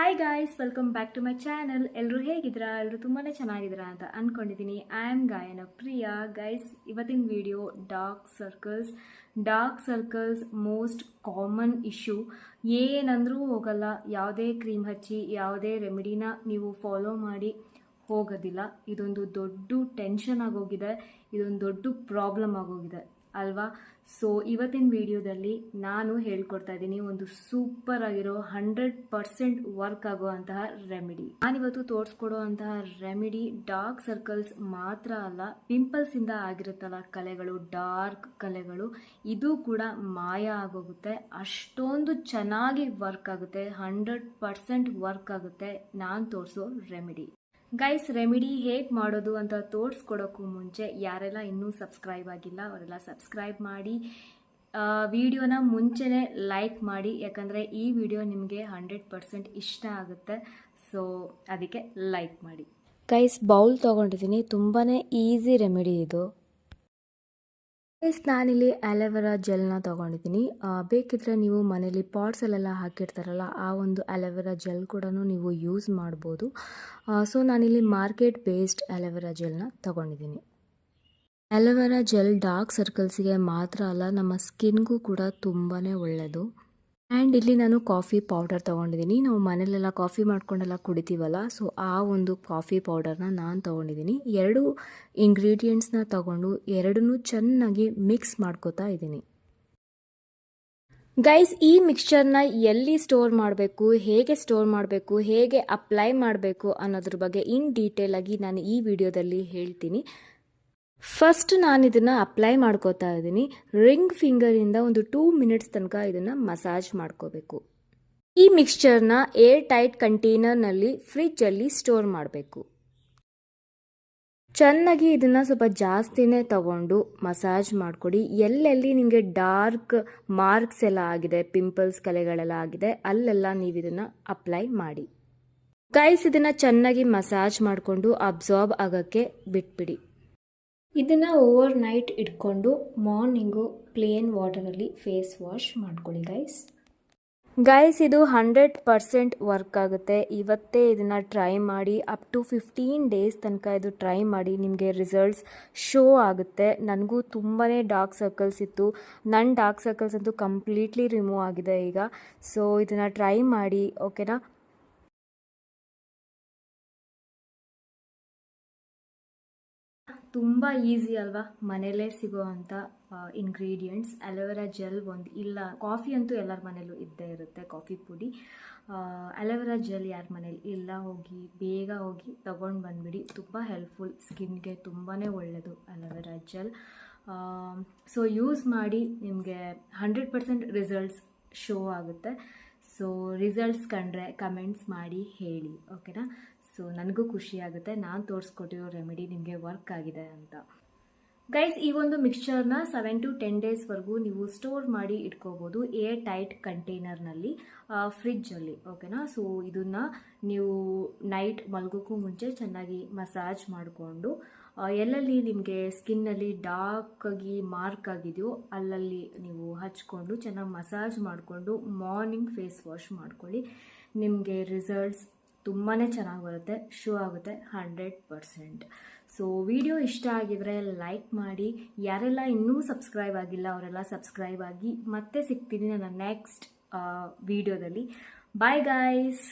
Hi guys, welcome back to my channel. ಎಲ್ಲರೂ ಹೇಗಿದ್ದೀರಾ? ಎಲ್ಲರೂ ತುಂಬಾ ಚೆನ್ನಾಗಿದ್ದೀರಾ ಅಂತ ಅಂದ್ಕೊಂಡಿದ್ದೀನಿ. I am Gayana Priya. Guys, ಇವತ್ತಿನ video dark circles most common issue. ಏನಂದ್ರೂ ಹೋಗಲ್ಲ, ಯಾವುದೇ ಕ್ರೀಮ್ ಹಚ್ಚಿ ಯಾವುದೇ ರೆಮಿಡಿನ ನೀವು ಫಾಲೋ ಮಾಡಿ ಹೋಗೋದಿಲ್ಲ. ಇದೊಂದು ದೊಡ್ಡ ಟೆನ್ಷನ್ ಆಗೋಗಿದೆ, ಇದೊಂದು ದೊಡ್ಡ ಪ್ರಾಬ್ಲಮ್ ಆಗೋಗಿದೆ ಅಲ್ವಾ? ಸೊ ಇವತ್ತಿನ ವಿಡಿಯೋದಲ್ಲಿ ನಾನು ಹೇಳ್ಕೊಡ್ತಾ ಇದ್ದೀನಿ ಒಂದು ಸೂಪರ್ ಆಗಿರೋ 100% ವರ್ಕ್ ಆಗುವಂತಹ ರೆಮಿಡಿ. ನಾನಿವತ್ತು ತೋರಿಸ್ಕೊಡುವಂತಹ ರೆಮಿಡಿ ಡಾರ್ಕ್ ಸರ್ಕಲ್ಸ್ ಮಾತ್ರ ಅಲ್ಲ, ಪಿಂಪಲ್ಸ್ ಇಂದ ಆಗಿರುತ್ತಲ್ಲ ಕಲೆಗಳು, ಡಾರ್ಕ್ ಕಲೆಗಳು, ಇದು ಕೂಡ ಮಾಯ ಆಗೋಗುತ್ತೆ. ಅಷ್ಟೊಂದು ಚೆನ್ನಾಗಿ ವರ್ಕ್ ಆಗುತ್ತೆ, 100% ವರ್ಕ್ ಆಗುತ್ತೆ ನಾನು ತೋರಿಸೋ ರೆಮಿಡಿ. ಗೈಸ್, ರೆಮಿಡಿ ಹೇಗೆ ಮಾಡೋದು ಅಂತ ತೋರಿಸ್ಕೊಡೋಕ್ಕೂ ಮುಂಚೆ ಯಾರೆಲ್ಲ ಇನ್ನೂ ಸಬ್ಸ್ಕ್ರೈಬ್ ಆಗಿಲ್ಲ ಅವರೆಲ್ಲ ಸಬ್ಸ್ಕ್ರೈಬ್ ಮಾಡಿ, ವಿಡಿಯೋನ ಮುಂಚೆನೇ ಲೈಕ್ ಮಾಡಿ, ಯಾಕಂದರೆ ಈ ವಿಡಿಯೋ ನಿಮಗೆ 100% ಇಷ್ಟ ಆಗುತ್ತೆ. ಸೊ ಅದಕ್ಕೆ ಲೈಕ್ ಮಾಡಿ. ಗೈಸ್, ಬೌಲ್ ತೊಗೊಂಡಿದ್ದೀನಿ, ತುಂಬಾ ಈಸಿ ರೆಮಿಡಿ ಇದು. ಗೈಸ್, ನಾನಿಲ್ಲಿ ಅಲೋವೆರಾ ಜೆಲ್ನ ತೊಗೊಂಡಿದ್ದೀನಿ. ಬೇಕಿದ್ರೆ ನೀವು ಮನೇಲಿ ಪಾಟ್ಸಲ್ಲೆಲ್ಲ ಹಾಕಿರ್ತಾರಲ್ಲ ಆ ಒಂದು ಅಲೋವೆರಾ ಜೆಲ್ ಕೂಡ ನೀವು ಯೂಸ್ ಮಾಡ್ಬೋದು. ಸೊ ನಾನಿಲ್ಲಿ ಮಾರ್ಕೆಟ್ ಬೇಸ್ಡ್ ಅಲೋವೆರಾ ಜೆಲ್ನ ತೊಗೊಂಡಿದ್ದೀನಿ. ಅಲೋವೆರಾ ಜೆಲ್ ಡಾರ್ಕ್ ಸರ್ಕಲ್ಸಿಗೆ ಮಾತ್ರ ಅಲ್ಲ, ನಮ್ಮ ಸ್ಕಿನ್ಗೂ ಕೂಡ ತುಂಬಾ ಒಳ್ಳೆಯದು. ಆ್ಯಂಡ್ ಇಲ್ಲಿ ನಾನು ಕಾಫಿ ಪೌಡರ್ ತೊಗೊಂಡಿದ್ದೀನಿ. ನಾವು ಮನೇಲೆಲ್ಲ ಕಾಫಿ ಮಾಡ್ಕೊಂಡೆಲ್ಲ ಕುಡಿತೀವಲ್ಲ, ಸೊ ಆ ಒಂದು ಕಾಫಿ ಪೌಡರ್ನ ನಾನು ತೊಗೊಂಡಿದ್ದೀನಿ. 2 ಇಂಗ್ರೀಡಿಯೆಂಟ್ಸ್ನ ತೊಗೊಂಡು ಎರಡನ್ನೂ ಚೆನ್ನಾಗಿ ಮಿಕ್ಸ್ ಮಾಡ್ಕೋತಾ ಇದ್ದೀನಿ. ಗೈಸ್, ಈ ಮಿಕ್ಸ್ಚರ್ನ ಎಲ್ಲಿ ಸ್ಟೋರ್ ಮಾಡಬೇಕು, ಹೇಗೆ ಸ್ಟೋರ್ ಮಾಡಬೇಕು, ಹೇಗೆ ಅಪ್ಲೈ ಮಾಡಬೇಕು ಅನ್ನೋದ್ರ ಬಗ್ಗೆ ಇನ್ ಡೀಟೇಲ್ ಆಗಿ ನಾನು ಈ ವಿಡಿಯೋದಲ್ಲಿ ಹೇಳ್ತೀನಿ. ಫಸ್ಟ್ ನಾನು ಇದನ್ನು ಅಪ್ಲೈ ಮಾಡ್ಕೋತಾ ಇದ್ದೀನಿ. ರಿಂಗ್ ಫಿಂಗರಿಂದ ಒಂದು 2 ಮಿನಿಟ್ಸ್ ತನಕ ಇದನ್ನು ಮಸಾಜ್ ಮಾಡ್ಕೋಬೇಕು. ಈ ಮಿಕ್ಸ್ಚರ್ನ ಏರ್ ಟೈಟ್ ಕಂಟೈನರ್ನಲ್ಲಿ ಫ್ರಿಜ್ಜಲ್ಲಿ ಸ್ಟೋರ್ ಮಾಡಬೇಕು. ಚೆನ್ನಾಗಿ ಇದನ್ನು ಸ್ವಲ್ಪ ಜಾಸ್ತಿನೇ ತಗೊಂಡು ಮಸಾಜ್ ಮಾಡಿಕೊಡಿ. ಎಲ್ಲೆಲ್ಲಿ ನಿಮಗೆ ಡಾರ್ಕ್ ಮಾರ್ಕ್ಸ್ ಎಲ್ಲ ಆಗಿದೆ, ಪಿಂಪಲ್ಸ್ ಕಲೆಗಳೆಲ್ಲ ಆಗಿದೆ, ಅಲ್ಲೆಲ್ಲ ನೀವು ಇದನ್ನು ಅಪ್ಲೈ ಮಾಡಿ. ಗೈಸ್, ಇದನ್ನು ಚೆನ್ನಾಗಿ ಮಸಾಜ್ ಮಾಡಿಕೊಂಡು ಅಬ್ಸಾರ್ಬ್ ಆಗೋಕ್ಕೆ ಬಿಟ್ಬಿಡಿ. ಇದನ್ನು ಓವರ್ ನೈಟ್ ಇಟ್ಕೊಂಡು ಮಾರ್ನಿಂಗು ಪ್ಲೇನ್ ವಾಟರಲ್ಲಿ ಫೇಸ್ ವಾಶ್ ಮಾಡ್ಕೊಳ್ಳಿ. ಗೈಸ್, ಇದು 100% ವರ್ಕ್ ಆಗುತ್ತೆ. ಇವತ್ತೇ ಇದನ್ನು ಟ್ರೈ ಮಾಡಿ, ಅಪ್ ಟು 15 ಡೇಸ್ ತನಕ ಇದು ಟ್ರೈ ಮಾಡಿ, ನಿಮಗೆ ರಿಸಲ್ಟ್ಸ್ ಶೋ ಆಗುತ್ತೆ. ನನಗೂ ತುಂಬಾ ಡಾರ್ಕ್ ಸರ್ಕಲ್ಸ್ ಇತ್ತು, ನನ್ನ ಡಾರ್ಕ್ ಸರ್ಕಲ್ಸ್ ಅಂತೂ ಕಂಪ್ಲೀಟ್ಲಿ ರಿಮೂವ್ ಆಗಿದೆ ಈಗ. ಸೊ ಇದನ್ನು ಟ್ರೈ ಮಾಡಿ, ಓಕೆನಾ? ತುಂಬ ಈಸಿ ಅಲ್ವಾ? ಮನೇಲೇ ಸಿಗೋವಂಥ ಇಂಗ್ರೀಡಿಯೆಂಟ್ಸ್. ಅಲೋವೆರಾ ಜೆಲ್ ಒಂದು ಇಲ್ಲ, ಕಾಫಿ ಅಂತೂ ಎಲ್ಲರ ಮನೇಲೂ ಇದ್ದೇ ಇರುತ್ತೆ, ಕಾಫಿ ಪುಡಿ. ಅಲೋವೆರಾ ಜೆಲ್ ಯಾರ ಮನೇಲಿ ಇಲ್ಲ, ಬೇಗ ಹೋಗಿ ತಗೊಂಡು ಬಂದುಬಿಡಿ. ತುಂಬ ಹೆಲ್ಪ್ಫುಲ್, ಸ್ಕಿನ್ಗೆ ತುಂಬಾ ಒಳ್ಳೆಯದು ಅಲೋವೆರಾ ಜೆಲ್. ಸೊ ಯೂಸ್ ಮಾಡಿ, ನಿಮಗೆ 100% ರಿಸಲ್ಟ್ಸ್ ಶೋ ಆಗುತ್ತೆ. ಸೊ ರಿಸಲ್ಟ್ಸ್ ಕಂಡ್ರೆ ಕಮೆಂಟ್ಸ್ ಮಾಡಿ ಹೇಳಿ, ಓಕೆನಾ? ಸೊ ನನಗೂ ಖುಷಿ ಆಗುತ್ತೆ, ನಾನು ತೋರಿಸ್ಕೊಟ್ಟಿರೋ ರೆಮಿಡಿ ನಿಮಗೆ ವರ್ಕ್ ಆಗಿದೆ ಅಂತ. ಗೈಸ್, ಈ ಒಂದು ಮಿಕ್ಸ್ಚರ್ನ 7 to 10 ಡೇಸ್ವರೆಗೂ ನೀವು ಸ್ಟೋರ್ ಮಾಡಿ ಇಟ್ಕೋಬೋದು ಏರ್ ಟೈಟ್ ಕಂಟೈನರ್ನಲ್ಲಿ, ಫ್ರಿಜ್ಜಲ್ಲಿ, ಓಕೆನಾ? ಸೊ ಇದನ್ನು ನೀವು ನೈಟ್ ಮಲ್ಗೋಕ್ಕೂ ಮುಂಚೆ ಚೆನ್ನಾಗಿ ಮಸಾಜ್ ಮಾಡಿಕೊಂಡು, ಎಲ್ಲೆಲ್ಲಿ ನಿಮಗೆ ಸ್ಕಿನ್ನಲ್ಲಿ ಡಾರ್ಕ್ ಆಗಿ ಮಾರ್ಕ್ ಆಗಿದೆಯೋ ಅಲ್ಲಲ್ಲಿ ನೀವು ಹಚ್ಕೊಂಡು ಚೆನ್ನಾಗಿ ಮಸಾಜ್ ಮಾಡಿಕೊಂಡು ಮಾರ್ನಿಂಗ್ ಫೇಸ್ ವಾಶ್ ಮಾಡ್ಕೊಳ್ಳಿ. ನಿಮಗೆ ರಿಸಲ್ಟ್ಸ್ ತುಂಬಾ ಚೆನ್ನಾಗಿ ಬರುತ್ತೆ, ಶೋ ಆಗುತ್ತೆ 100%. ಸೊ ವಿಡಿಯೋ ಇಷ್ಟ ಆಗಿದ್ರೆ ಲೈಕ್ ಮಾಡಿ, ಯಾರೆಲ್ಲ ಇನ್ನೂ ಸಬ್ಸ್ಕ್ರೈಬ್ ಆಗಿಲ್ಲ ಅವರೆಲ್ಲ ಸಬ್ಸ್ಕ್ರೈಬ್ ಆಗಿ. ಮತ್ತೆ ಸಿಗ್ತೀನಿ ನನ್ನ ನೆಕ್ಸ್ಟ್ ವಿಡಿಯೋದಲ್ಲಿ. Bye guys.